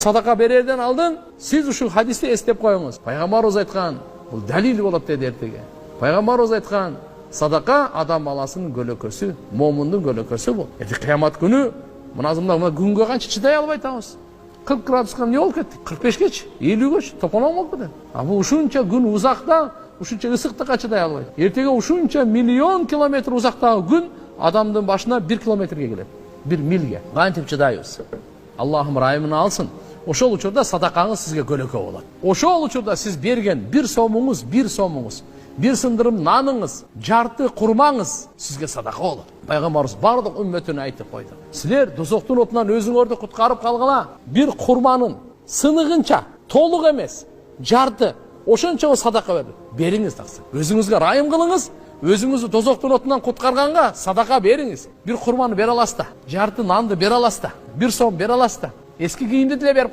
Sadaqa berерден алдын siz uшу hadisти эстеп коюңуз. Пайгамбарыбыз айткан, бул далил болот деди эртеге. Пайгамбарыбыз айткан, садака адам баласынын көлөкөсү, момундун көлөкөсү бул. Кыямат күнү мына күнгө канча чыдай албай атабыз. 40 градуска эмне болуп кетти? 45гечи, 50гечи тополоң болуп кетти. А бул ушунча күн узакта, ушунча ысыктыкка чыдай албайт. Эртеге ушунча миллион километр узактагы күн адамдын башына 1 километрге келет. 1 милге. Кантип чыдайбыз? Аллахым райымын алсын. Ошол учурда садакаңыз сизге көлөкө болот. Ошол учурда сиз берген 1 сомуңуз, 1 сындырым наныңыз, жарты курмаңыз сизге садака болот. Пайгамбарыбыз бардык үммөтүнө айтып койду. Силер дозоктун отунан өзүңөрдү куткарып калгыла, 1 курманын сыныгынча, толук эмес, жарты, ошончо садака бериңиз таксы. Өзүңүзгө райым кылыңыз, өзүңүздү дозоктун отунан куткарганга садака бериңиз. 1 курманы бере аласыз да, жарты нанды бере аласыз да, 1 сом бере аласыз да. Eski giyimde dile berip